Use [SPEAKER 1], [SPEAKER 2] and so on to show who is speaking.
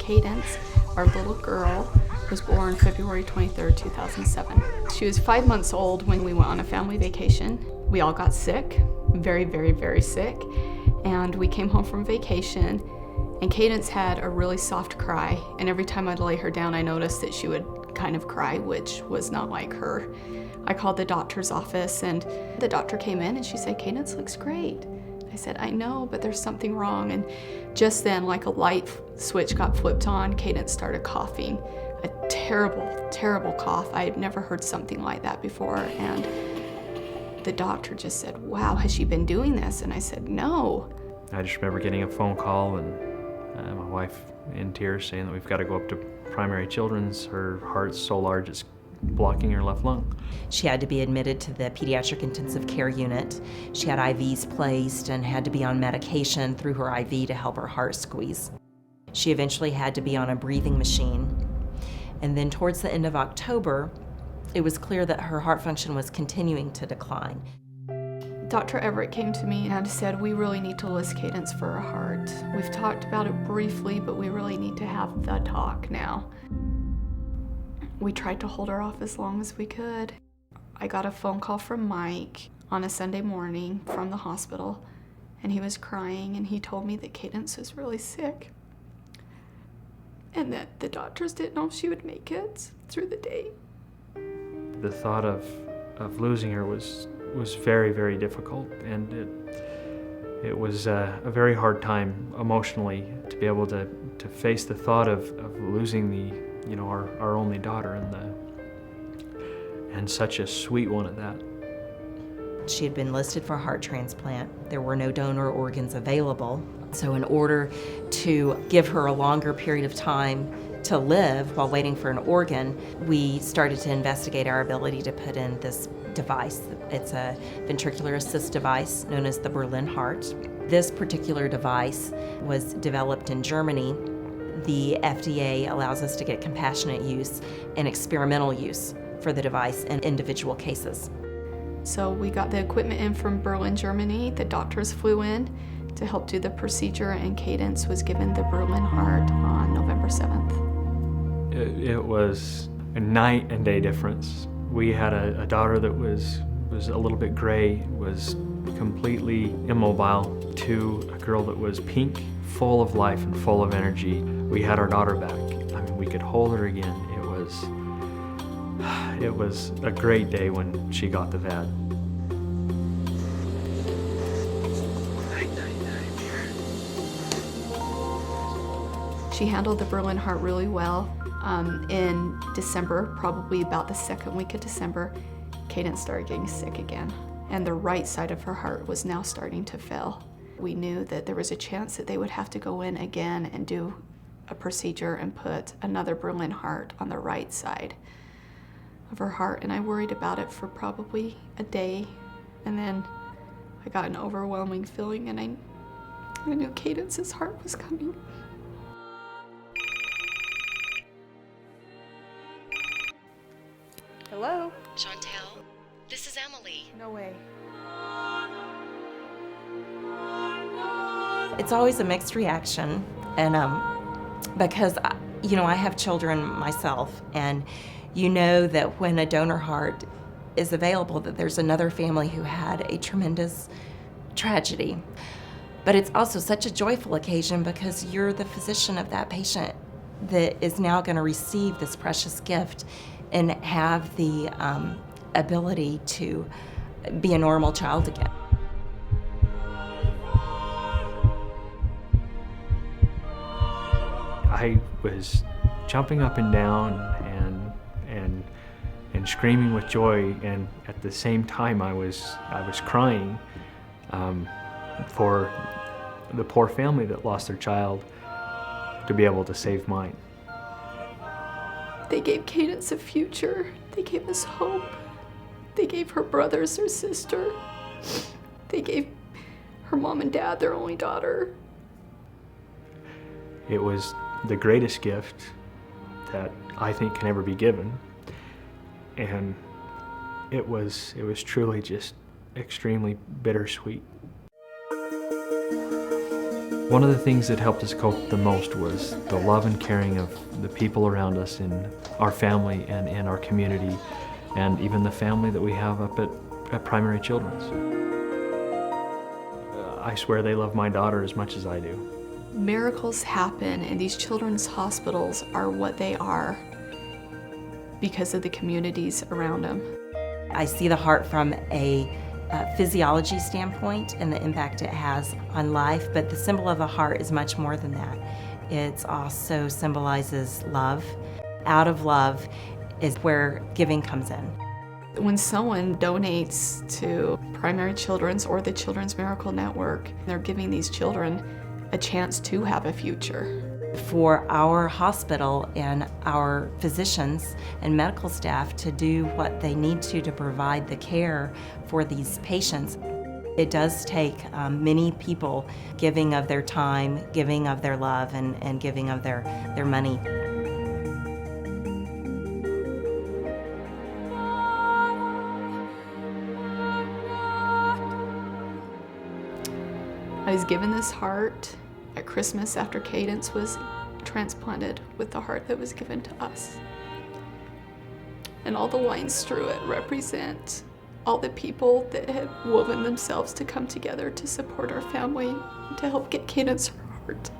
[SPEAKER 1] Kaidence, our little girl, was born February 23rd, 2007. She was 5 months old when we went on a family vacation. We all got sick, very, very, very sick, and we came home from vacation, and Kaidence had a really soft cry, and every time I'd lay her down, I noticed that she would kind of cry, which was not like her. I called the doctor's office, and the doctor came in, and she said, "Kaidence looks great." I said, "I know, but there's something wrong." And just then, like a light switch got flipped on, Kaidence started coughing. A terrible, terrible cough. I had never heard something like that before. And the doctor just said, "Wow, has she been doing this?" And I said, "No."
[SPEAKER 2] I just remember getting a phone call and my wife in tears saying that we've got to go up to primary children's. Her heart's so large it's blocking her left lung.
[SPEAKER 3] She had to be admitted to the pediatric intensive care unit. She had IVs placed and had to be on medication through her IV to help her heart squeeze. She eventually had to be on a breathing machine. And then towards the end of October, it was clear that her heart function was continuing to decline.
[SPEAKER 1] Dr. Everett came to me and said, "We really need to list Kaidence for a heart. We've talked about it briefly, but we really need to have the talk now." We tried to hold her off as long as we could. I got a phone call from Mike on a Sunday morning from the hospital, and he was crying, and he told me that Kaidence was really sick and that the doctors didn't know if she would make it through the day.
[SPEAKER 2] The thought of losing her was very, very difficult, and it was a very hard time emotionally to be able to face the thought of losing our only daughter and such a sweet one at that.
[SPEAKER 3] She had been listed for a heart transplant. There were no donor organs available. So in order to give her a longer period of time to live while waiting for an organ, we started to investigate our ability to put in this device. It's a ventricular assist device known as the Berlin heart. This particular device was developed in Germany. The FDA allows us to get compassionate use and experimental use for the device in individual cases.
[SPEAKER 1] So we got the equipment in from Berlin, Germany. The doctors flew in to help do the procedure, and Kaidence was given the Berlin heart on November 7th.
[SPEAKER 2] It was a night and day difference. We had a daughter that was a little bit gray, was completely immobile, to a girl that was pink, full of life and full of energy. We had our daughter back. I mean, we could hold her again. It was a great day when she got the VAD.
[SPEAKER 1] She handled the Berlin heart really well. In December, probably about the second week of December, Kaidence started getting sick again, and the right side of her heart was now starting to fail. We knew that there was a chance that they would have to go in again and do a procedure and put another Berlin heart on the right side of her heart, and I worried about it for probably a day, and then I got an overwhelming feeling, and I knew Kaidence's heart was coming. Hello?
[SPEAKER 4] Chantel, this is Emily.
[SPEAKER 1] No way.
[SPEAKER 3] It's always a mixed reaction, and because I have children myself, and you know that when a donor heart is available, that there's another family who had a tremendous tragedy. But it's also such a joyful occasion because you're the physician of that patient that is now going to receive this precious gift and have the ability to be a normal child again.
[SPEAKER 2] I was jumping up and down and screaming with joy, and at the same time I was crying for the poor family that lost their child to be able to save mine.
[SPEAKER 1] They gave Kaidence a future. They gave us hope. They gave her brothers their sister. They gave her mom and dad their only daughter.
[SPEAKER 2] It was the greatest gift that I think can ever be given, and it was truly just extremely bittersweet. One of the things that helped us cope the most was the love and caring of the people around us in our family and in our community, and even the family that we have up at Primary Children's. I swear they love my daughter as much as I do.
[SPEAKER 1] Miracles happen, and these children's hospitals are what they are because of the communities around them.
[SPEAKER 3] I see the heart from a physiology standpoint and the impact it has on life, but the symbol of the heart is much more than that. It also symbolizes love. Out of love is where giving comes in.
[SPEAKER 1] When someone donates to Primary Children's or the Children's Miracle Network, they're giving these children a chance to have a future.
[SPEAKER 3] For our hospital and our physicians and medical staff to do what they need to provide the care for these patients, it does take many people giving of their time, giving of their love, and giving of their money.
[SPEAKER 1] I was given this heart at Christmas after Kaidence was transplanted with the heart that was given to us. And all the lines through it represent all the people that have woven themselves to come together to support our family, to help get Kaidence her heart.